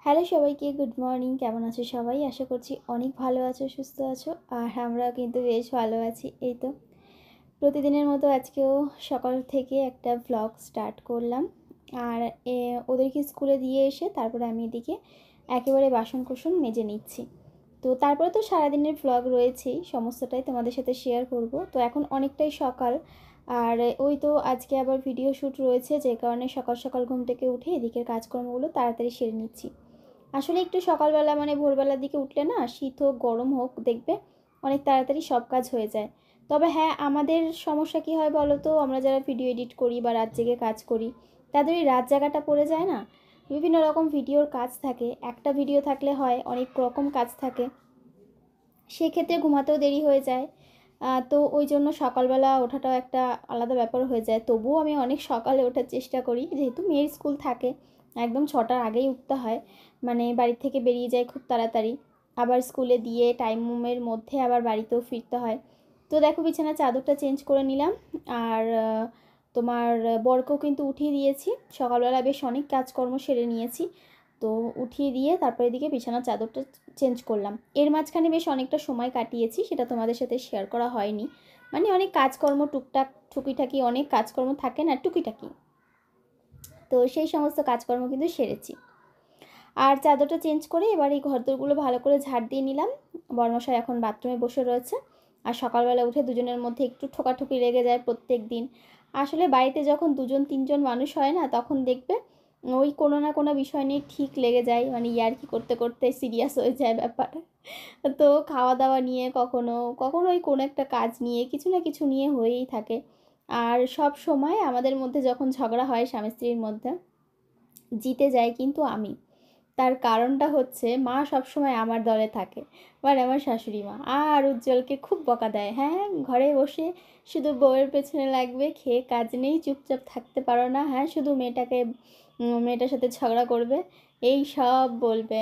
Hello সবাইকে, good morning. কেমন আছো সবাই? আশা করছি অনেক ভালো আছো, সুস্থ আছো। আর আমরা কিন্তু বেশ ভালো আছি। এই তো প্রতিদিনের মতো আজকেও সকাল থেকে একটা ভ্লগ স্টার্ট করলাম। আর ওদেরকে স্কুলে দিয়ে এসে তারপরে আমি এদিকে একেবারে বাসন কোসন মেজে নিচ্ছি। তো তারপরে তো সারাদিনের ভ্লগ রয়েছেই, সমস্তটাই তোমাদের সাথে শেয়ার করব। তো এখন অনেকটাই সকাল, আর ওই তো আজকে আবার ভিডিও শ্যুট রয়েছে, যে কারণে সকাল সকাল ঘুম থেকে উঠে এদিকের কাজকর্মগুলো তাড়াতাড়ি সেরে নিচ্ছি। আসলে একটু সকালবেলা মানে ভোরবেলার দিকে উঠলে না, শীত হোক গরম হোক, দেখবে অনেক তাড়াতাড়ি সব কাজ হয়ে যায়। তবে হ্যাঁ, আমাদের সমস্যা কী হয় বলো তো, আমরা যারা ভিডিও এডিট করি বা রাত জেগে কাজ করি, তাদের এই রাত জাগাটা পড়ে যায় না। বিভিন্ন রকম ভিডিওর কাজ থাকে, একটা ভিডিও থাকলে হয় অনেক রকম কাজ থাকে, সেক্ষেত্রে ঘুমাতেও দেরি হয়ে যায়। তো ওই জন্য সকালবেলা ওঠাটাও একটা আলাদা ব্যাপার হয়ে যায়। তবুও আমি অনেক সকালে ওঠার চেষ্টা করি, যেহেতু মেয়ের স্কুল থাকে, একদম 6টার আগেই উঠতে হয়। মানে বাড়ি থেকে বেরিয়ে যায় খুব তাড়াতাড়ি, আবার স্কুলে দিয়ে টাইমের মধ্যে আবার বাড়িতেও ফিরতে হয়। তো দেখো, বিছানার চাদরটা চেঞ্জ করে নিলাম। আর তোমার বরকেও কিন্তু উঠিয়ে দিয়েছি। সকালবেলা বেশ অনেক কাজকর্ম সেরে নিয়েছি। তো উঠিয়ে দিয়ে তারপর এদিকে বিছানার চাদরটা চেঞ্জ করলাম। এর মাঝখানে বেশ অনেকটা সময় কাটিয়েছি, সেটা তোমাদের সাথে শেয়ার করা হয়নি। মানে অনেক কাজকর্ম, টুকটাক টুকিটাকি অনেক কাজকর্ম থাকে না, টুকিটাকি, তো সেই সমস্ত কাজকর্ম কিন্তু সেরেছি। আর চাদরটা চেঞ্জ করে এবার এই ঘরদোরগুলো ভালো করে ঝাড় দিয়ে নিলাম। বরমশাই এখন বাথরুমে বসে রয়েছে। আর সকালবেলা উঠে দুজনের মধ্যে একটু ঠোকাঠুকি লেগে যায় প্রত্যেক দিন। আসলে বাড়িতে যখন দুজন তিনজন মানুষ হয় না, তখন দেখবে ওই কোনো না কোনো বিষয় নিয়ে ঠিক লেগে যায়, মানে ইয়ার্কি করতে করতে সিরিয়াস হয়ে যায় ব্যাপার। তো খাওয়া দাওয়া নিয়ে কখনো কখনো ওই কোনো একটা কাজ নিয়ে কিছু না কিছু নিয়ে হয়েই থাকে। আর সব সময় আমাদের মধ্যে যখন ঝগড়া হয় স্বামী স্ত্রীর মধ্যে, জিতে যায় কিন্তু আমি। তার কারণটা হচ্ছে, মা সবসময় আমার দলে থাকে, মানে আমার শাশুড়ি মা। আর উজ্জ্বলকে খুব বকা দেয়, হ্যাঁ ঘরে বসে শুধু বউয়ের পেছনে লাগবে, খেয়ে কাজ নেই, চুপচাপ থাকতে পারো না, হ্যাঁ শুধু মেয়েটার সাথে ঝগড়া করবে, এই সব বলবে।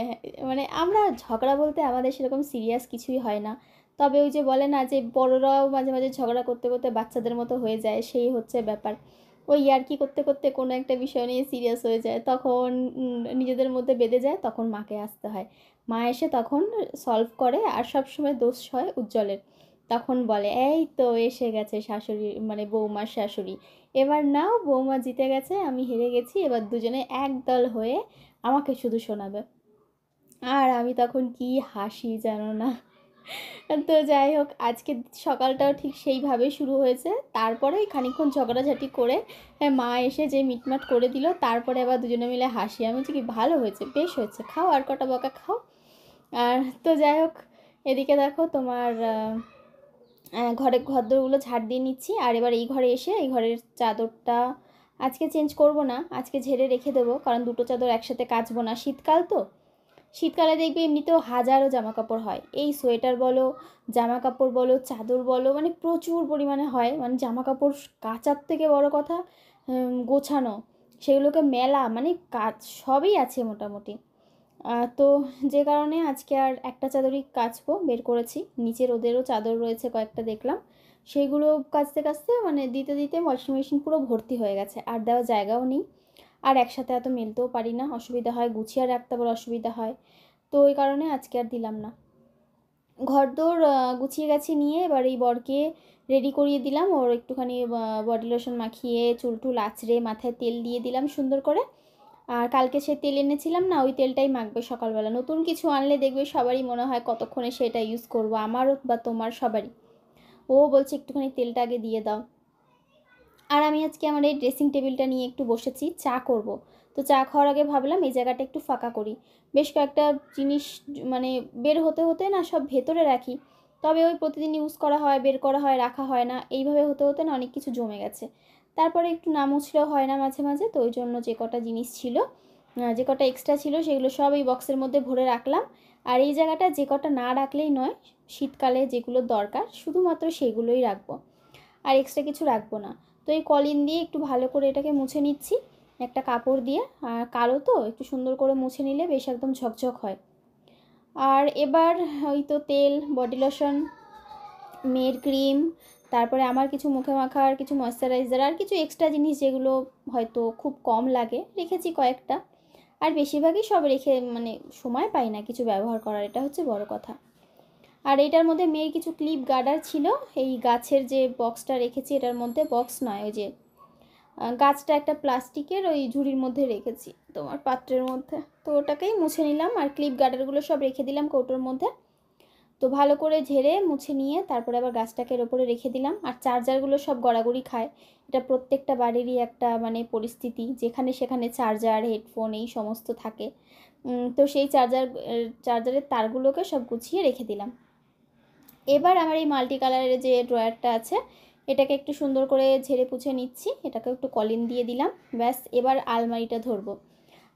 মানে আমরা ঝগড়া বলতে আমাদের সেরকম সিরিয়াস কিছুই হয় না। তবে ওই যে বলে না যে বড়রাও মাঝে মাঝে ঝগড়া করতে করতে বাচ্চাদের মতো হয়ে যায়, সেই হচ্ছে ব্যাপার। ওই ইয়ার্কি করতে করতে কোনো একটা বিষয় নিয়ে সিরিয়াস হয়ে যায়, তখন নিজেদের মধ্যে বেঁধে যায়, তখন মাকে আসতে হয়। মা এসে তখন সলভ করে, আর সব সময় দোষ হয় উজ্জ্বলের। তখন বলে, এই তো এসে গেছে শাশুড়ি, মানে বৌমার শাশুড়ি, এবার নাও বৌমা জিতে গেছে, আমি হেরে গেছি, এবার দুজনে একদল হয়ে আমাকে শুধু শোনাবে। আর আমি তখন কি হাসি জানো না। তো যাই হোক, আজকে সকালটাও ঠিক সেইভাবে শুরু হয়েছে। তারপরে ওই খানিকক্ষণ ঝগড়াঝাটি করে মা এসে যে মিটমাট করে দিল, তারপরে আবার দুজনে মিলে হাসি। আমি বলছি কি, ভালো হয়েছে, বেশ হয়েছে, খাও আর কটা বকা খাও। আর তো যাই হোক, এদিকে দেখো তোমার ঘরদোরগুলো ঝাড় দিয়ে নিচ্ছি। আর এবার এই ঘরে এসে এই ঘরের চাদরটা আজকে চেঞ্জ করব না, আজকে ঝেড়ে রেখে দেবো, কারণ দুটো চাদর একসাথে কাচবো না, শীতকাল তো। শীতকালে দেখবে এমনিতেও হাজারো জামা কাপড় হয়, এই সোয়েটার বলো, জামা কাপড় বলো, চাদর বলো, মানে প্রচুর পরিমাণে হয়। মানে জামা কাপড় কাচার থেকে বড় কথা গোছানো, সেগুলোকে মেলা, মানে কাজ সবই আছে মোটামুটি। তো যে কারণে আজকে আর একটা চাদরই কাচবো বের করেছি। নিচের ওদেরও চাদর রয়েছে কয়েকটা, দেখলাম সেইগুলো কাচতে কাচতে মানে দিতে দিতে ওয়াশিং মেশিন পুরো ভর্তি হয়ে গেছে, আর দেওয়ার জায়গাও নেই। আর একসাথে এত মেলতেও পারি না, অসুবিধা হয়, গুছিয়ে রাখতে আবার অসুবিধা হয়। তো ওই কারণে আজকে আর দিলাম না। ঘরদোর গুছিয়ে গেছে নিয়ে এবার এই বরকে রেডি করিয়ে দিলাম। ওর একটুখানি বডি লোশন মাখিয়ে, চুল টুল আঁচড়ে, মাথায় তেল দিয়ে দিলাম সুন্দর করে। আর কালকে সে তেল এনেছিলাম না, ওই তেলটাই মাখবে সকালবেলা। নতুন কিছু আনলে দেখবে সবারই মনে হয় কতক্ষণে সেটা ইউজ করবো, আমারও বা তোমার সবারই। ও বলছে একটুখানি তেলটা আগে দিয়ে দাও। আর আমি আজকে আমার এই ড্রেসিং টেবিলটা নিয়ে একটু বসেছি, চা করব। তো চা খাওয়ার আগে ভাবলাম এই জায়গাটা একটু ফাঁকা করি। বেশ কয়েকটা জিনিস মানে বের হতে হতে না সব ভেতরে রাখি, তবে ওই প্রতিদিন ইউজ করা হয়, বের করা হয়, রাখা হয় না, এইভাবে হতে হতে না অনেক কিছু জমে গেছে। তারপরে একটু না মুছলেও হয় না মাঝে মাঝে, তো ওই জন্য যে কটা জিনিস ছিল, যে কটা এক্সট্রা ছিল, সেগুলো সব এই বক্সের মধ্যে ভরে রাখলাম। আর এই জায়গাটা যে কটা না রাখলেই নয়, শীতকালে যেগুলো দরকার শুধুমাত্র সেগুলোই রাখবো, আর এক্সট্রা কিছু রাখবো না। তো এই কলিন দিয়ে একটু ভালো করে এটাকে মুছে নিচ্ছি একটা কাপড় দিয়ে। আর কালো তো, একটু সুন্দর করে মুছে নিলে বেশ একদম ঝকঝক হয়। আর এবার ওই তো তেল, বডি লোশন, মেয়ের ক্রিম, তারপরে আমার কিছু মুখে মাখার কিছু ময়েশ্চারাইজার, আর কিছু এক্সট্রা জিনিস যেগুলো হয়তো খুব কম লাগে রেখেছি কয়েকটা। আর বেশিরভাগই সব রেখে মানে সময় পাই না কিছু ব্যবহার করার, এটা হচ্ছে বড় কথা। আর এটার মধ্যে মেয়ের কিছু ক্লিপ গার্ডার ছিল, এই গাছের যে বক্সটা রেখেছি এটার মধ্যে, বক্স নয় ওই যে গাছটা একটা প্লাস্টিকের ওই ঝুড়ির মধ্যে রেখেছি তোমার পাত্রের মধ্যে, তো ওটাকেই মুছে নিলাম। আর ক্লিপ গার্ডারগুলো সব রেখে দিলাম কৌটোর মধ্যে। তো ভালো করে ঝেড়ে মুছে নিয়ে তারপরে আবার গাছটাকে এর ওপরে রেখে দিলাম। আর চার্জারগুলো সব গড়াগড়ি খায়, এটা প্রত্যেকটা বাড়িরই একটা মানে পরিস্থিতি, যেখানে সেখানে চার্জার হেডফোন এই সমস্ত থাকে। তো সেই চার্জারের তারগুলোকে সব গুছিয়ে রেখে দিলাম। এবার আমার এই মাল্টি কালারের যে ড্রয়ারটা আছে এটাকে একটু সুন্দর করে ঝেড়ে পুছে নিচ্ছি, এটাকে একটু কলিন দিয়ে দিলাম। ব্যাস, এবার আলমারিটা ধরবো।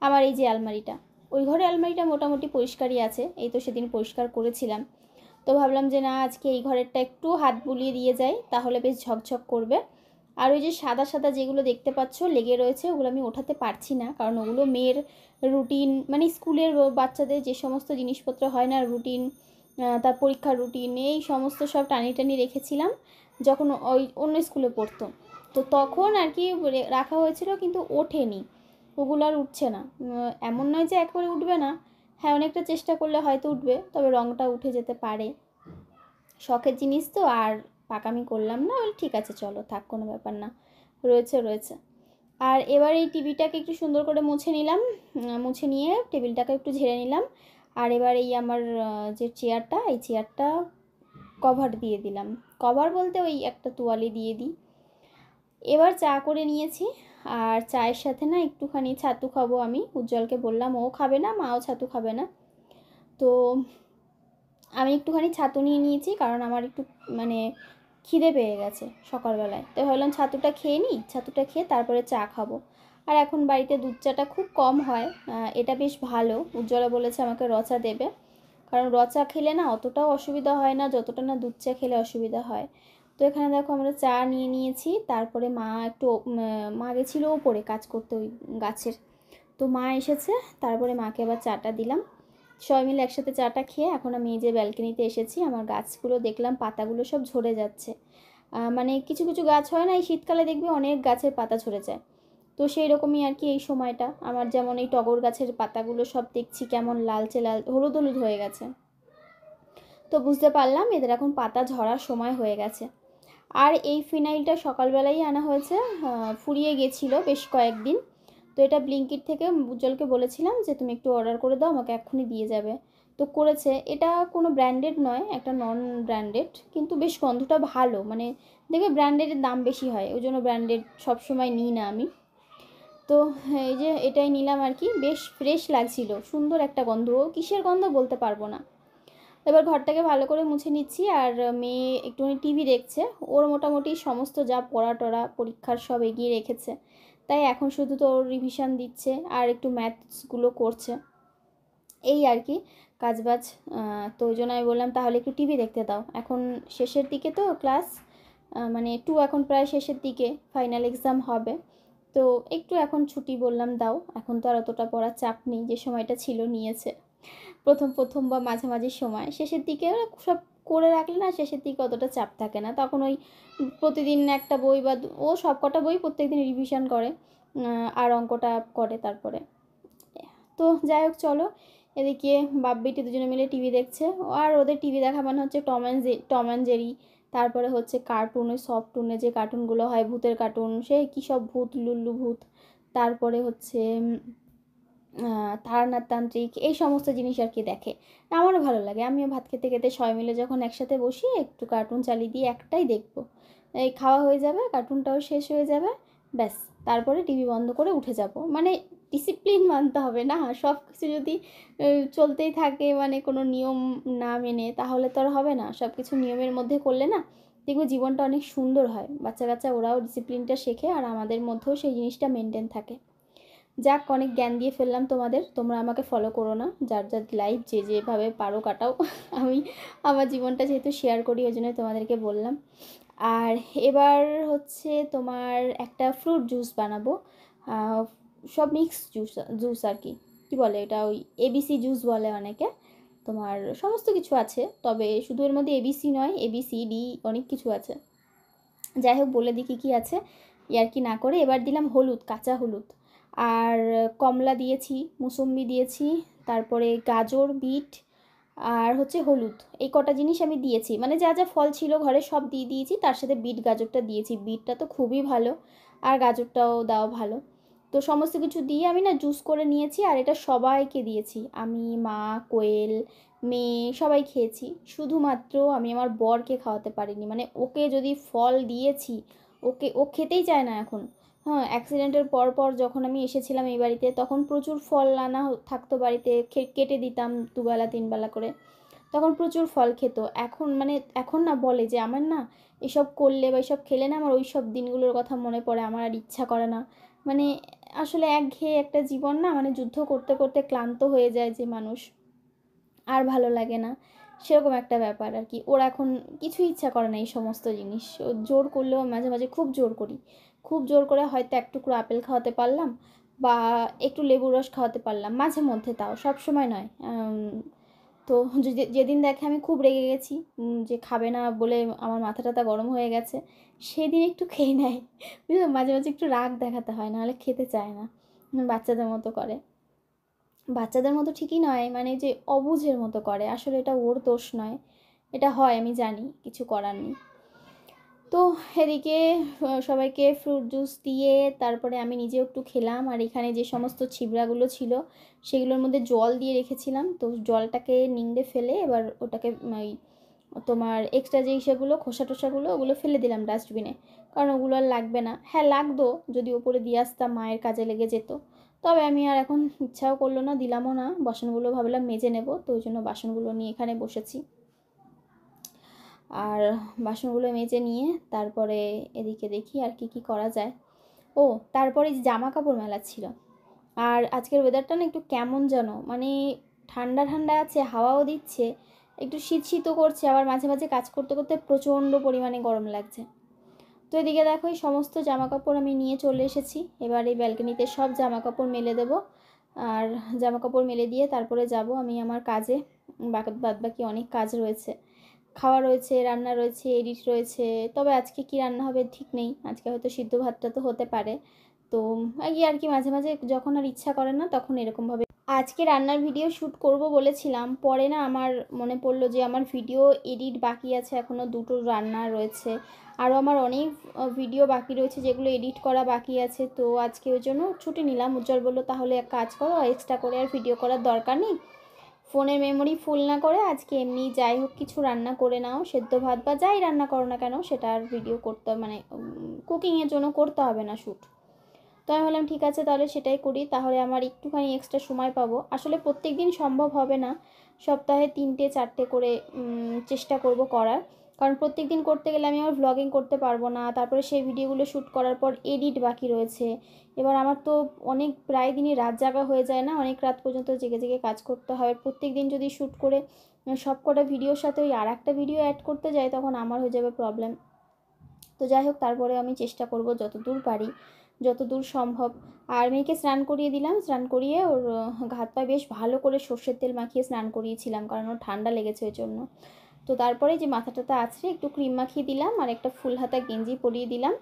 আমার এই যে আলমারিটা, ওই ঘরে আলমারিটা মোটামুটি পরিষ্কারই আছে, এই তো সেদিন পরিষ্কার করেছিলাম। তো ভাবলাম যে না, আজকে এই ঘরেরটা একটু হাত বুলিয়ে দিয়ে যাই, তাহলে বেশ ঝকঝক করবে। আর ওই যে সাদা সাদা যেগুলো দেখতে পাচ্ছ লেগে রয়েছে, ওগুলো আমি ওঠাতে পারছি না, কারণ ওগুলো মেয়ের রুটিন, মানে স্কুলের বাচ্চাদের যে সমস্ত জিনিসপত্র হয় না রুটিন, তার পরীক্ষার রুটিন, এই সমস্ত সব টানি টানি রেখেছিলাম যখন ওই অন্য স্কুলে পড়তো। তো তখন আর কি রাখা হয়েছিল, কিন্তু ওঠেনি, ওগুলো আর উঠছে না। এমন নয় যে একবারে উঠবে না, হ্যাঁ অনেকটা চেষ্টা করলে হয়তো উঠবে, তবে রঙটা উঠে যেতে পারে। শখের জিনিস তো, আর পাকামি করলাম না, ঠিক আছে চলো থাক, কোনো ব্যাপার না, রয়েছে রয়েছে। আর এবার এই টিভিটাকে একটু সুন্দর করে মুছে নিলাম, মুছে নিয়ে টেবিলটাকে একটু ঝেড়ে নিলাম। আর এবার এই আমার যে চেয়ারটা, এই চেয়ারটা কভার দিয়ে দিলাম, কভার বলতে ওই একটা তোয়ালি দিয়ে দিই। এবার চা করে নিয়েছি, আর চায়ের সাথে না একটুখানি ছাতু খাবো। আমি উজ্জ্বলকে বললাম, ও খাবে না, মাও ছাতু খাবে না, তো আমি একটুখানি ছাতু নিয়ে নিয়েছি, কারণ আমার একটু মানে খিদে পেয়ে গেছে সকালবেলায়। তো ভাবলাম ছাতুটা খেয়ে নিই, ছাতুটা খেয়ে তারপরে চা খাবো। আর এখন বাড়িতে দুধ চাটা খুব কম হয়, এটা বেশ ভালো। উজ্জ্বলা বলেছে আমাকে র চা দেবে, কারণ র চা খেলে না অতটাও অসুবিধা হয় না যতটা না দুধ চা খেলে অসুবিধা হয়। তো এখানে দেখো আমরা চা নিয়ে নিয়েছি, তারপরে মা একটু মা গেছিলো ওপরে কাজ করতে ওই গাছের, তো মা এসেছে, তারপরে মাকে আবার চাটা দিলাম। সবাই মিলে একসাথে চাটা খেয়ে এখন আমি এই যে ব্যালকনিতে এসেছি। আমার গাছগুলো দেখলাম পাতাগুলো সব ঝরে যাচ্ছে, মানে কিছু কিছু গাছ হয় না এই শীতকালে দেখবি অনেক গাছের পাতা ঝরে যায়, তো সেই রকমই আর কি এই সময়টা আমার, যেমন এই টগর গাছের পাতাগুলো সব দেখছি কেমন লালচে লাল হলুদ হলুদ হয়ে গেছে। তো বুঝতে পারলাম এদের এখন পাতা ঝরার সময় হয়ে গেছে। আর এই ফিনাইলটা সকালবেলাই আনা হয়েছে, ফুরিয়ে গেছিলো বেশ কয়েকদিন। তো এটা ব্লিঙ্কিট থেকে উজ্জ্বলকে বলেছিলাম যে তুমি একটু অর্ডার করে দাও, আমাকে এক্ষুনি দিয়ে যাবে। তো করেছে, এটা কোনো ব্র্যান্ডেড নয়, একটা নন ব্র্যান্ডেড, কিন্তু বেশ গন্ধটা ভালো, মানে দেখবে ব্র্যান্ডেডের দাম বেশি হয়, ওই জন্য ব্র্যান্ডেড সবসময় নিই না আমি। তো এই যে এটাই নিলাম আর কি, বেশ ফ্রেশ লাগছিল, সুন্দর একটা গন্ধ, কিসের গন্ধ বলতে পারবো না। এবার ঘরটাকে ভালো করে মুছে নিচ্ছি, আর মেয়ে একটুখানি টিভি দেখছে, ওর মোটামুটি সমস্ত যা পড়া টড়া পরীক্ষার সব এগিয়ে রেখেছে, তাই এখন শুধু তো ওর রিভিশন দিচ্ছে আর একটু ম্যাথসগুলো করছে, এই আর কি কাজবাজ। তো ওই জন্য আমি বললাম তাহলে একটু টিভি দেখতে দাও, এখন শেষের দিকে তো ক্লাস, মানে 2 এখন প্রায় শেষের দিকে, ফাইনাল এক্সাম হবে, তো একটু এখন ছুটি বললাম দাও, এখন তো আর অতটা পড়ার চাপ নেই, যে সময়টা ছিল নিয়েছে প্রথম প্রথম বা মাঝামাঝি সময়, শেষের দিকে সব করে রাখলে না শেষের দিকে অতটা চাপ থাকে না, তখন ওই প্রতিদিন একটা বই বা ও সব কটা বই প্রত্যেকদিন রিভিশন করে, আর অঙ্কটা করে তারপরে। তো যাই হোক চলো, এদিকে বাপ বেটি দুজনে মিলে টিভি দেখছে, আর ওদের টিভি দেখা মানে হচ্ছে টম অ্যান্ড জেরি, তারপরে হচ্ছে কার্টুন, ওই সফটুনে যে কার্টুনগুলো হয় ভূতের কার্টুন, সে কী সব ভূত, লুল্লু ভূত, তারপরে হচ্ছে তারানাথ তান্ত্রিক, এই সমস্ত জিনিস আর কি দেখে। আমারও ভালো লাগে, আমিও ভাত খেতে খেতে সবাই মিলে যখন একসাথে বসি একটু কার্টুন চালিয়ে দিয়ে একটাই দেখবো, এই খাওয়া হয়ে যাবে, কার্টুনটাও শেষ হয়ে যাবে, ব্যাস তারপরে টিভি বন্ধ করে উঠে যাব। মানে ডিসিপ্লিন মানতে হবে না, সব কিছু যদি চলতেই থাকে মানে কোনো নিয়ম না মেনে, তাহলে তো আর হবে না, সব কিছু নিয়মের মধ্যে করলে না দেখবে জীবনটা অনেক সুন্দর হয়, বাচ্চা কাচ্চা ওরাও ডিসিপ্লিনটা শেখে, আর আমাদের মধ্যেও সেই জিনিসটা মেনটেন থাকে। যাক, অনেক জ্ঞান দিয়ে ফেললাম তোমাদের, তোমরা আমাকে ফলো করো না, যার যার লাইফ যে যেভাবে পারো কাটাও আমি আমার জীবনটা যেহেতু শেয়ার করি ওই জন্য তোমাদেরকে বললাম। আর এবার হচ্ছে তোমার একটা ফ্রুট জুস বানাবো, সব মিক্স জুস জুস আর কি, কী বলে এটা, ওই এবিসি জুস বলে অনেকে, তোমার সমস্ত কিছু আছে, তবে শুধু এর মধ্যে এবিসি নয়, এবিসি ডি অনেক কিছু আছে। যাই হোক বলে দিই কী কী আছে, ইয়ার কি না করে। এবার দিলাম হলুদ, কাঁচা হলুদ, আর কমলা দিয়েছি, মুসম্বি দিয়েছি, তারপরে গাজর, বিট আর হচ্ছে হলুদ, এই কটা জিনিস আমি দিয়েছি। মানে যা যা ফল ছিল ঘরে সব দিয়ে দিয়েছি, তার সাথে বিট গাজরটা দিয়েছি। বিটটা তো খুবই ভালো আর গাজরটাও দেওয়া ভালো। তো সমস্ত কিছু দিয়ে আমি না জুস করে নিয়েছি, আর এটা সবাইকে দিয়েছি। আমি, মা, কোয়েল, মেয়ে সবাই খেয়েছি। শুধুমাত্র আমি আমার বরকে খাওয়াতে পারিনি। মানে ওকে যদি ফল দিয়েছি, ও খেতেই চায় না এখন। হ্যাঁ, অ্যাক্সিডেন্টের পর যখন আমি এসেছিলাম এই বাড়িতে, তখন প্রচুর ফল আনা থাকতো বাড়িতে, কেটে দিতাম 2 বেলা 3 বেলা করে, তখন প্রচুর ফল খেত। এখন না বলে যে আমার না এসব করলে বা এসব খেলে না আমার ওই সব দিনগুলোর কথা মনে পড়ে, আমার আর ইচ্ছা করে না। মানে আসলে একঘেয়ে একটা জীবন না, মানে যুদ্ধ করতে করতে ক্লান্ত হয়ে যায় যে মানুষ, আর ভালো লাগে না, সেরকম একটা ব্যাপার আর কি। ওর এখন কিছু ইচ্ছা করে না এই সমস্ত জিনিস। ও জোর করলেও মাঝে মাঝে খুব জোর করি, খুব জোর করে হয়তো এক টুকরো আপেল খাওয়াতে পারলাম বা একটু লেবুর রস খাওয়াতে পারলাম মাঝে মধ্যে, তাও সব সময় নয়। তো যেদিন দেখে আমি খুব রেগে গেছি, যে খাবে না বলে আমার মাথা টাথা গরম হয়ে গেছে, সেদিন একটু খেয়ে নেয়। বুঝলো, মাঝে মাঝে একটু রাগ দেখাতে হয়, নাহলে খেতে চায় না, বাচ্চাদের মতো করে। বাচ্চাদের মতো ঠিকই নয়, মানে যে অবুঝের মতো করে। আসলে এটা ওর দোষ নয়, এটা হয় আমি জানি, কিছু করার নেই। তো এদিকে সবাইকে ফ্রুট জুস দিয়ে তারপরে আমি নিজেও একটু খেলাম। আর এখানে যে সমস্ত ছিবড়াগুলো ছিল সেগুলোর মধ্যে জল দিয়ে রেখেছিলাম, তো জলটাকে নিংড়ে ফেলে এবার ওটাকে ওই তোমার এক্সট্রা যে ইসেগুলো খোসা টোসাগুলো ওগুলো ফেলে দিলাম ডাস্টবিনে, কারণ ওগুলো আর লাগবে না। হ্যাঁ লাগতো, যদি ওপরে দিয়ে আসতাম মায়ের কাজে লেগে যেত, তবে আমি আর এখন ইচ্ছাও করলো না, দিলামও না। বাসনগুলো ভাবলাম মেজে নেব, তো ওই জন্য বাসনগুলো নিয়ে এখানে বসেছি। আর বাসনগুলো মেজে নিয়ে তারপরে এদিকে দেখি আর কি করা যায়। ও তারপরে জামা কাপড় মেলা ছিল। আর আজকের ওয়েদারটা না একটু কেমন যেন, মানে ঠান্ডা ঠান্ডা আছে, হাওয়াও দিচ্ছে, একটু শীত শীতও করছে, আবার মাঝে মাঝে কাজ করতে করতে প্রচণ্ড পরিমাণে গরম লাগছে। তো এদিকে দেখো এই সমস্ত জামা কাপড় আমি নিয়ে চলে এসেছি। এবার এই ব্যালকনিতে সব জামা কাপড় মেলে দেবো, আর জামা কাপড় মেলে দিয়ে তারপরে যাব আমি আমার কাজে। বাদ বাকি অনেক কাজ রয়েছে, খাওয়া রয়েছে, রান্না রয়েছে, এডিট রয়েছে। তবে আজকে কি রান্না হবে ঠিক নেই, আজকে হয়তো সিদ্ধ ভাতটা তো হতে পারে। তো এই আর কি, মাঝে মাঝে যখন আর ইচ্ছা করে না তখন এরকমভাবে। আজকে রান্নার ভিডিও শ্যুট করব বলেছিলাম, পরে না আমার মনে পড়লো যে আমার ভিডিও এডিট বাকি আছে, এখনও 2টো রান্না রয়েছে, আরও আমার অনেক ভিডিও বাকি রয়েছে যেগুলো এডিট করা বাকি আছে। তো আজকে ওই জন্য ছুটি নিলাম। উজ্জ্বল বললো তাহলে এক কাজ করো, এক্সট্রা করে আর ভিডিও করার দরকার নেই, ফোনের মেমোরি ফুল না করে আজকে এমনি যাই হোক কিছু রান্না করে নাও, সেদ্ধ ভাত বা যাই রান্না করো না কেন সেটা আর ভিডিও করতে, মানে কুকিংয়ের জন্য করতে হবে না শ্যুট। তো আমি বললাম ঠিক আছে তাহলে সেটাই করি, তাহলে আমার একটুখানি এক্সট্রা সময় পাবো। আসলে প্রত্যেক দিন সম্ভব হবে না, সপ্তাহে 3টে 4টে করে চেষ্টা করব করার, কারণ প্রত্যেক দিন করতে গেলে আমি আমার ভ্লগিং করতে পারবো না। তারপরে সেই ভিডিওগুলো শ্যুট করার পর এডিট বাকি রয়েছে। এবার আমার তো অনেক প্রায় দিনই রাত জাগা হয়ে যায় না, অনেক রাত পর্যন্ত জেগে জেগে কাজ করতে হয়। প্রত্যেক দিন যদি শ্যুট করে সব কটা ভিডিওর সাথে ওই আর একটা ভিডিও অ্যাড করতে যাই তখন আমার হয়ে যাবে প্রবলেম। তো যাই হোক তারপরে আমি চেষ্টা করব যতদূর পারি, যতদূর সম্ভব। আর মেয়েকে স্নান করিয়ে দিলাম, স্নান করিয়ে ওর হাত পা বেশ ভালো করে সর্ষের তেল মাখিয়ে স্নান করিয়েছিলাম, কারণ ওর ঠান্ডা লেগেছে ওই জন্য। তো তারপরে যে মাথাটাতে আছড়ে একটু ক্রিম মাখিয়ে দিলাম আর একটা ফুল হাতা গেঞ্জি পরিয়ে দিলাম।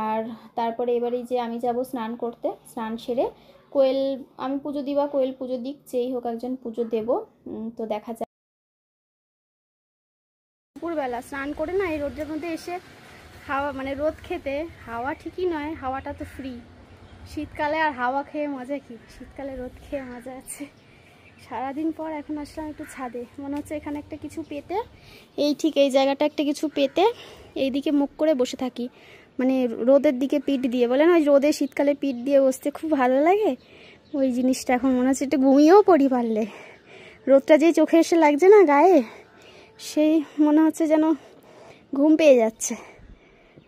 আর তারপরে এবারে যে আমি যাব স্নান করতে, স্নান সেরে কোয়েল, আমি পুজো দিবা কোয়েল পুজো দিক, যেই হোক একজন পুজো দেব। তো দেখা যায়। দুপুরবেলা স্নান করে না এই রোদের মধ্যে এসে হাওয়া, মানে রোদ খেতে, হাওয়া ঠিকই নয়, হাওয়াটা তো ফ্রি। শীতকালে আর হাওয়া খেয়ে মজা কি, শীতকালে রোদ খেয়ে মজা আছে। সারাদিন পর এখন আসলাম একটু ছাদে, মনে হচ্ছে এখানে একটা কিছু পেতে, এই ঠিক এই জায়গাটা একটা কিছু পেতে এইদিকে মুখ করে বসে থাকি, মানে রোদের দিকে পিঠ দিয়ে, বলে না ওই রোদে শীতকালে পিঠ দিয়ে বসতে খুব ভালো লাগে, ওই জিনিসটা এখন মনে হচ্ছে একটু ঘুমিয়েও পড়ি পারলে। রোদটা যেই চোখে এসে লাগছে না গায়ে, সেই মনে হচ্ছে যেন ঘুম পেয়ে যাচ্ছে।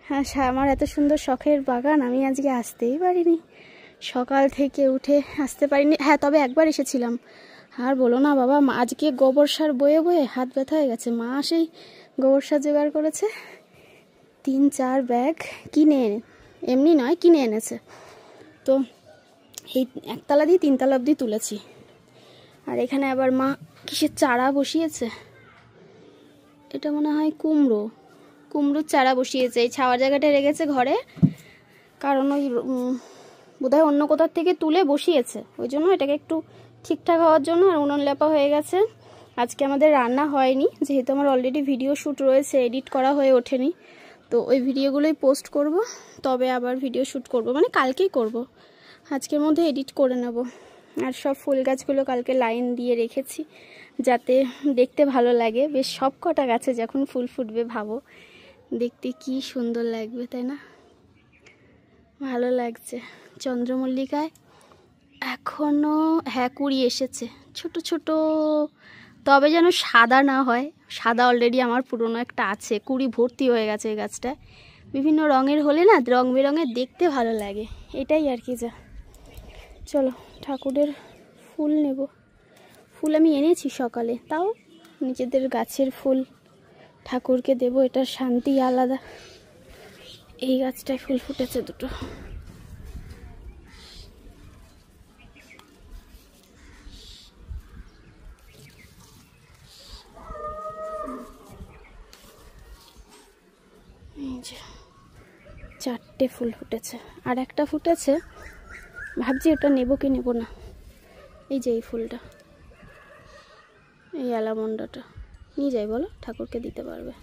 হ্যাঁ, আমার এত সুন্দর শখের বাগান আমি আজকে আসতেই পারিনি, সকাল থেকে উঠে আসতে পারিনি। হ্যাঁ তবে একবার এসেছিলাম, আর বলো না বাবা, আজকে গোবর সার বয়ে বয়ে হাত ব্যথা হয়ে গেছে। মা সেই গোবর সার জোগাড় করেছে, 3-4 ব্যাগ কিনে এনে, এমনি নয় কিনে এনেছে, তো এই একতলা দিয়ে 3তলা অবধি তুলেছি। আর এখানে আবার মা কিসের চারা বসিয়েছে, এটা মনে হয় কুমড়োর চারা বসিয়েছে। এই ছাওয়ার জায়গাটা রেখেছে ঘরে, কারণ ওই বোধহয় অন্য কোথার থেকে তুলে বসিয়েছে, ওই জন্য এটাকে একটু ঠিকঠাক হওয়ার জন্য। আর উনুন লেপা হয়ে গেছে। আজকে আমাদের রান্না হয়নি, যেহেতু আমার অলরেডি ভিডিও শ্যুট রয়েছে, এডিট করা হয়ে ওঠেনি। তো ওই ভিডিওগুলোই পোস্ট করব, তবে আবার ভিডিও শ্যুট করব, মানে কালকেই করব, আজকের মধ্যে এডিট করে নেব। আর সব ফুল গাছগুলো কালকে লাইন দিয়ে রেখেছি যাতে দেখতে ভালো লাগে। বেশ সব কটা গাছে যখন ফুল ফুটবে ভাবো দেখতে কি সুন্দর লাগবে, তাই না? ভালো লাগছে। চন্দ্রমল্লিকায় এখনো হ্যাঁ কুড়ি এসেছে, ছোট ছোট, তবে যেন সাদা না হয়। সাদা অলরেডি আমার পুরনো একটা আছে, কুড়ি ভর্তি হয়ে গেছে এই গাছটায়। বিভিন্ন রঙের হলে না রং বেরঙের দেখতে ভালো লাগে, এটাই আর কি। যা চলো ঠাকুরের ফুল নেব। ফুল আমি এনেছি সকালে, তাও নিজেদের গাছের ফুল ঠাকুরকে দেব, এটার শান্তি আলাদা। এই গাছটায় ফুল ফুটেছে দুটো। এই যে 4টে ফুল ফুটেছে, আর একটা ফুটেছে, ভাবছি ওটা নেব কি নেব না। এই যে এই ফুলটা, এই অ্যালামন্ডাটা নিয়ে যাই, বলো, ঠাকুরকে দিতে পারবে।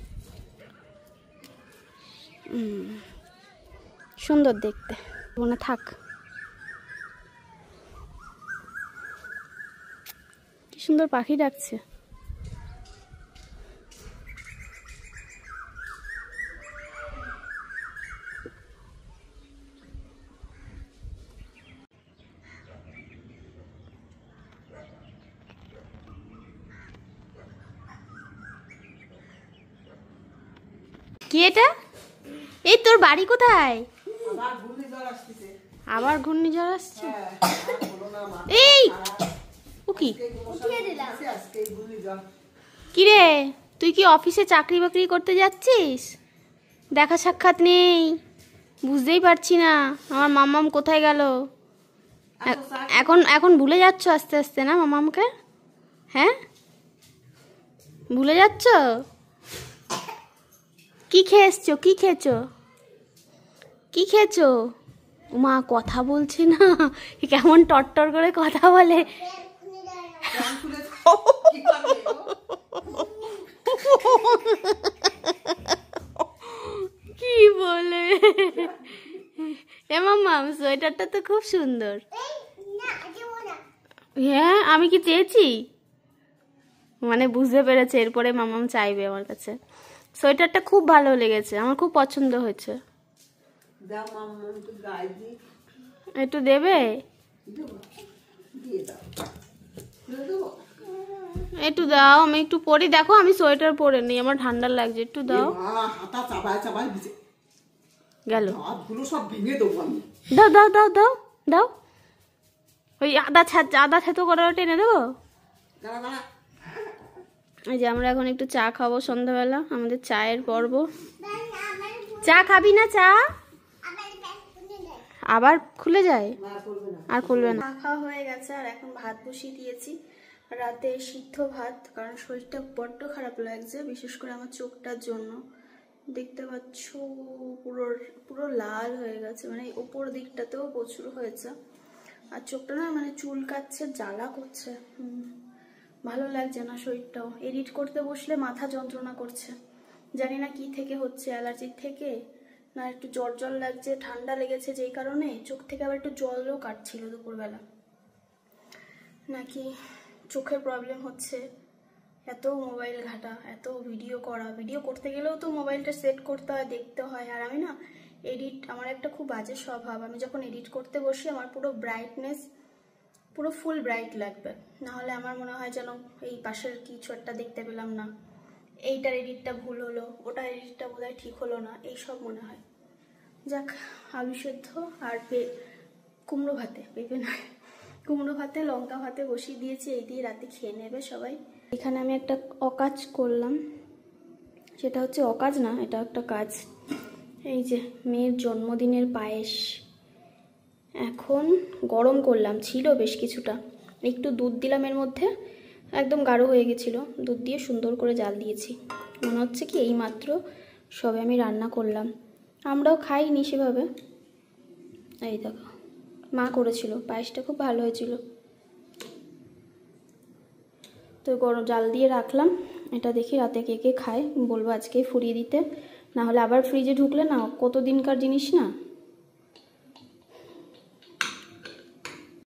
সুন্দর দেখতে, মনে থাক। কি সুন্দর পাখি ডাকছে। কি এটা? এই তোর বাড়ি কোথায়? আবার ঘূর্ণিঝড় আসছে। এই ও কি রে, তুই কি অফিসে চাকরি বাকরি করতে যাচ্ছিস? দেখা সাক্ষাৎ নেই, বুঝতেই পারছি না আমার মাম্মাম কোথায় গেল। এখন এখন ভুলে যাচ্ছ আস্তে আস্তে না মাম্মামকে? হ্যাঁ ভুলে যাচ্ছ? কি খেয়ে এসছো? কি খেয়েছো? কি খেয়েছো? মা কথা বলছি না, কেমন টট্টর করে কথা বলে। কি বলে? এ মাম্মাম সোয়েটারটা তো খুব সুন্দর। হ্যাঁ আমি কি চেয়েছি? মানে বুঝতে পেরেছে এরপরে মাম্মাম চাইবে আমার কাছে। সোয়েটারটা খুব ভালো লেগেছে, আমার খুব পছন্দ হয়েছে। একটু দেবে? একটু দাও, আমি একটু পরি। দেখো আমি সোয়েটার পরে নেই, আমার ঠান্ডা লাগছে, একটু দাও। গেল, দাও দাও দাও দাও দাও। ওই আদা থেতো করে টেনে দেবো। এই যে আমরা এখন একটু চা খাবো সন্ধ্যাবেলা, আমাদের চায়ের পর্ব। চা খাবি না? চা আবার খুলে যায়, আর খুলবে না। খাওয়া হয়ে গেছে, আর এখন ভাত বসিয়ে দিয়েছি, রাতে সিদ্ধ ভাত। কারণ শরীরটা বড্ড খারাপ লাগছে, বিশেষ করে আমার চোখটার জন্য। দেখতে পাচ্ছ পুরো পুরো লাল হয়ে গেছে, মানে ওপর দিকটাতেও প্রচুর হয়েছে। আর চোখটা না মানে চুল কাচ্ছে, জ্বালা করছে, ভালো লাগছে না শরীরটাও। এডিট করতে বসলে মাথা যন্ত্রণা করছে, জানি না কি থেকে হচ্ছে, অ্যালার্জির থেকে না একটু জ্বর জ্বর লাগছে, ঠান্ডা লেগেছে যেই কারণে চোখ থেকে আবার একটু জলও কাটছিল দুপুরবেলা, নাকি চোখের প্রবলেম হচ্ছে। এত মোবাইল ঘাটা, এত ভিডিও করা, ভিডিও করতে গেলেও তো মোবাইলটা সেট করতে হয়, দেখতে হয়। আর আমি না এডিট, আমার একটা খুব বাজে স্বভাব, আমি যখন এডিট করতে বসি আমার পুরো ব্রাইটনেস পুরো ফুল ব্রাইট লাগবে, নাহলে আমার মনে হয় যেন এই পাশের কিছু একটা দেখতে পেলাম না, এইটার এডিটটা ভুল হলো, ওটার এডিটটা বোধহয় ঠিক হলো না, এইসব মনে হয়। যাক, আলু সেদ্ধ আর কুমড়ো ভাতে, পেঁপে নয়, কুমড়ো ভাতে লঙ্কা ভাতে বসিয়ে দিয়েছি, এই দিয়ে রাতে খেয়ে নেবে সবাই। এখানে আমি একটা অকাজ করলাম, সেটা হচ্ছে অকাজ না, এটা একটা কাজ। এই যে মেয়ের জন্মদিনের পায়েস এখন গরম করলাম, ছিল বেশ কিছুটা, একটু দুধ দিলাম এর মধ্যে, একদম গাঢ় হয়ে গেছিলো, দুধ দিয়ে সুন্দর করে জাল দিয়েছি। মনে হচ্ছে কি এই মাত্র সবে আমি রান্না করলাম, আমরাও খাইনি সেভাবে। এই দেখো মা করেছিল, পায়েসটা খুব ভালো হয়েছিল। তো গরম জাল দিয়ে রাখলাম, এটা দেখি রাতে কে কে খায়, বলবো আজকেই ফুরিয়ে দিতে, না হলে আবার ফ্রিজে ঢুকলে না কত দিনকার জিনিস না